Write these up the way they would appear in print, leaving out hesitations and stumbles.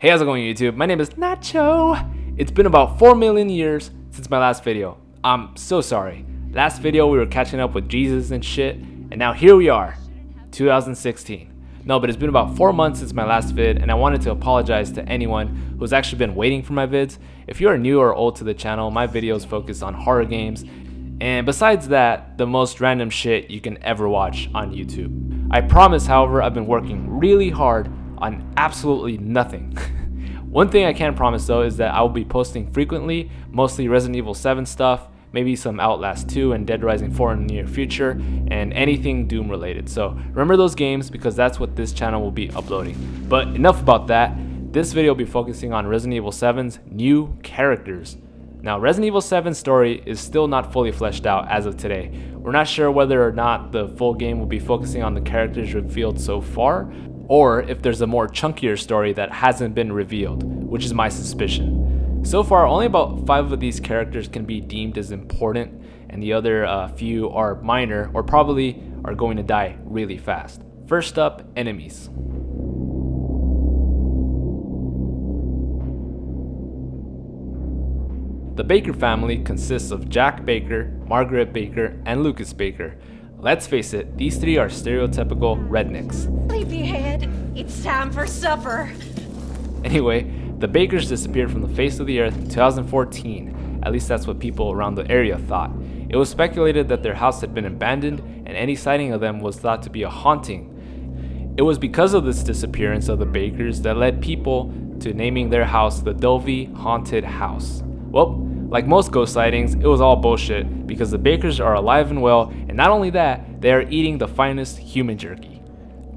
Hey, how's it going, YouTube? My name is Nacho. It's been about 4 million years since my last video. I'm so sorry. Last video we were catching up with Jesus and shit, and now here we are, 2016. No, but it's been about 4 months since my last vid, and I wanted to apologize to anyone who's actually been waiting for my vids. If you are new or old to the channel, my videos focus on horror games, and besides that, the most random shit you can ever watch on YouTube. I promise, however, I've been working really hard on absolutely nothing. One thing I can promise though is that I will be posting frequently, mostly Resident Evil 7 stuff, maybe some Outlast 2 and Dead Rising 4 in the near future, and anything Doom related. So remember those games because that's what this channel will be uploading. But enough about that. This video will be focusing on Resident Evil 7's new characters. Now, Resident Evil 7's story is still not fully fleshed out as of today. We're not sure whether or not the full game will be focusing on the characters revealed so far, or if there's a more chunkier story that hasn't been revealed, which is my suspicion. So far, only about 5 of these characters can be deemed as important, and the other few are minor or probably are going to die really fast. First up, enemies. The Baker family consists of Jack Baker, Margaret Baker, and Lucas Baker. Let's face it, these three are stereotypical rednecks. Sleepyhead, it's time for supper. Anyway, the Bakers disappeared from the face of the earth in 2014. At least that's what people around the area thought. It was speculated that their house had been abandoned, and any sighting of them was thought to be a haunting. It was because of this disappearance of the Bakers that led people to naming their house the Dovey Haunted House. Well, like most ghost sightings, it was all bullshit because the Bakers are alive and well, and not only that, they are eating the finest human jerky.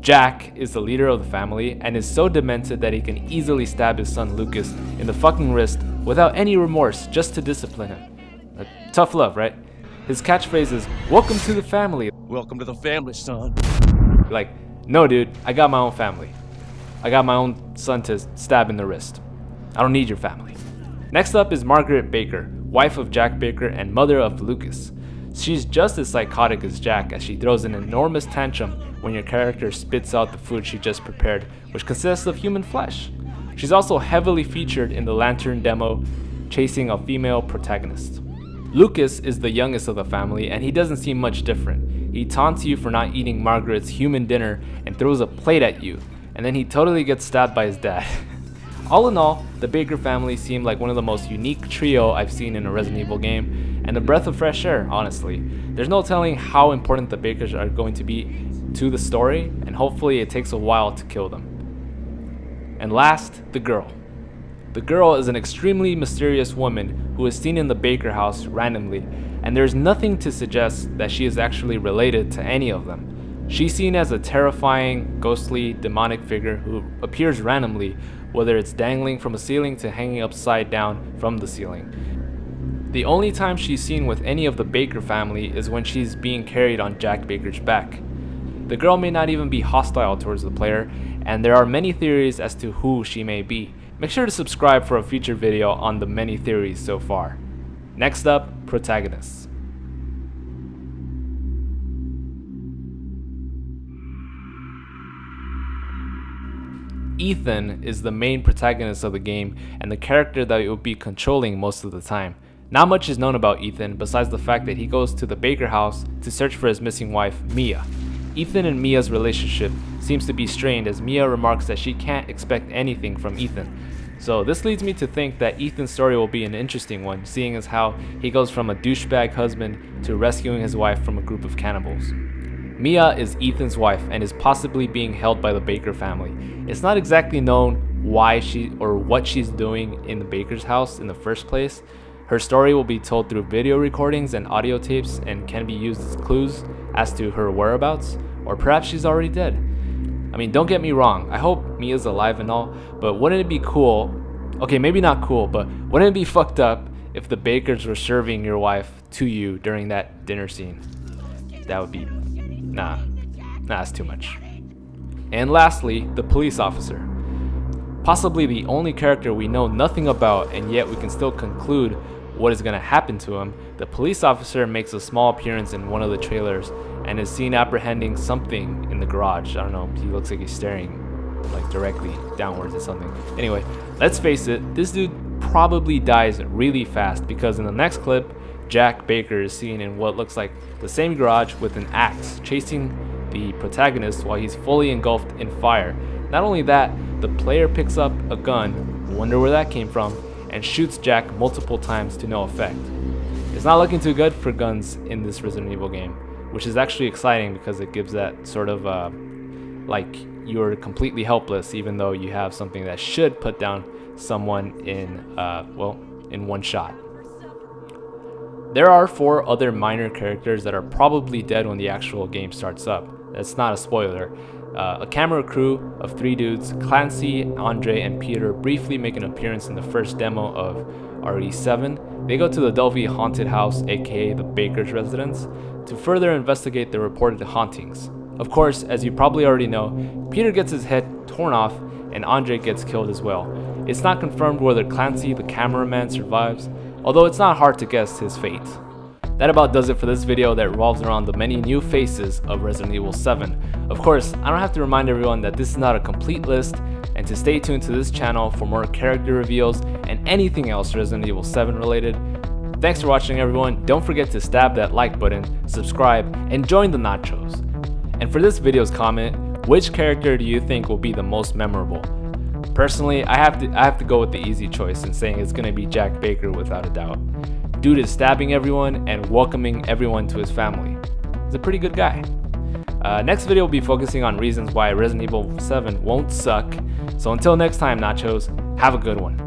Jack is the leader of the family and is so demented that he can easily stab his son Lucas in the fucking wrist without any remorse just to discipline him. Tough love, right? His catchphrase is, "Welcome to the family." Welcome to the family, son. Like, no dude, I got my own family. I got my own son to stab in the wrist. I don't need your family. Next up is Margaret Baker, wife of Jack Baker and mother of Lucas. She's just as psychotic as Jack as she throws an enormous tantrum when your character spits out the food she just prepared, which consists of human flesh. She's also heavily featured in the Lantern demo, chasing a female protagonist. Lucas is the youngest of the family and he doesn't seem much different. He taunts you for not eating Margaret's human dinner and throws a plate at you, and then he totally gets stabbed by his dad. All in all, the Baker family seemed like one of the most unique trio I've seen in a Resident Evil game, and a breath of fresh air, honestly. There's no telling how important the Bakers are going to be to the story, and hopefully it takes a while to kill them. And last, the girl. The girl is an extremely mysterious woman who is seen in the Baker house randomly, and there's nothing to suggest that she is actually related to any of them. She's seen as a terrifying, ghostly, demonic figure who appears randomly, whether it's dangling from a ceiling to hanging upside down from the ceiling. The only time she's seen with any of the Baker family is when she's being carried on Jack Baker's back. The girl may not even be hostile towards the player, and there are many theories as to who she may be. Make sure to subscribe for a future video on the many theories so far. Next up, protagonists. Ethan is the main protagonist of the game and the character that you'll be controlling most of the time. Not much is known about Ethan besides the fact that he goes to the Baker house to search for his missing wife, Mia. Ethan and Mia's relationship seems to be strained as Mia remarks that she can't expect anything from Ethan. So this leads me to think that Ethan's story will be an interesting one, seeing as how he goes from a douchebag husband to rescuing his wife from a group of cannibals. Mia is Ethan's wife and is possibly being held by the Baker family. It's not exactly known why she or what she's doing in the Baker's house in the first place. Her story will be told through video recordings and audio tapes and can be used as clues as to her whereabouts, or perhaps she's already dead. I mean, don't get me wrong, I hope Mia's alive and all, but wouldn't it be cool, okay, maybe not cool, but wouldn't it be fucked up if the Bakers were serving your wife to you during that dinner scene? That would be, nah, that's too much. And lastly, the police officer. Possibly the only character we know nothing about, and yet we can still conclude what is going to happen to him. The police officer makes a small appearance in one of the trailers and is seen apprehending something in the garage. I don't know, he looks like he's staring like directly downwards or something. Anyway, let's face it, this dude probably dies really fast because in the next clip, Jack Baker is seen in what looks like the same garage with an axe chasing the protagonist while he's fully engulfed in fire. Not only that, the player picks up a gun, wonder where that came from, and shoots Jack multiple times to no effect. It's not looking too good for guns in this Resident Evil game, which is actually exciting because it gives that sort of like you're completely helpless even though you have something that should put down someone in in one shot. There are 4 other minor characters that are probably dead when the actual game starts up. That's not a spoiler. A camera crew of 3 dudes, Clancy, Andre, and Peter, briefly make an appearance in the first demo of RE7. They go to the Delvey haunted house, aka the Baker's residence, to further investigate the reported hauntings. Of course, as you probably already know, Peter gets his head torn off and Andre gets killed as well. It's not confirmed whether Clancy, the cameraman, survives, although it's not hard to guess his fate. That about does it for this video that revolves around the many new faces of Resident Evil 7. Of course, I don't have to remind everyone that this is not a complete list, and to stay tuned to this channel for more character reveals and anything else Resident Evil 7 related. Thanks for watching everyone, don't forget to stab that like button, subscribe, and join the nachos. And for this video's comment, which character do you think will be the most memorable? Personally, I have to go with the easy choice in saying it's gonna be Jack Baker without a doubt. Dude is stabbing everyone and welcoming everyone to his family. He's a pretty good guy. Next video will be focusing on reasons why Resident Evil 7 won't suck. So until next time, nachos, have a good one.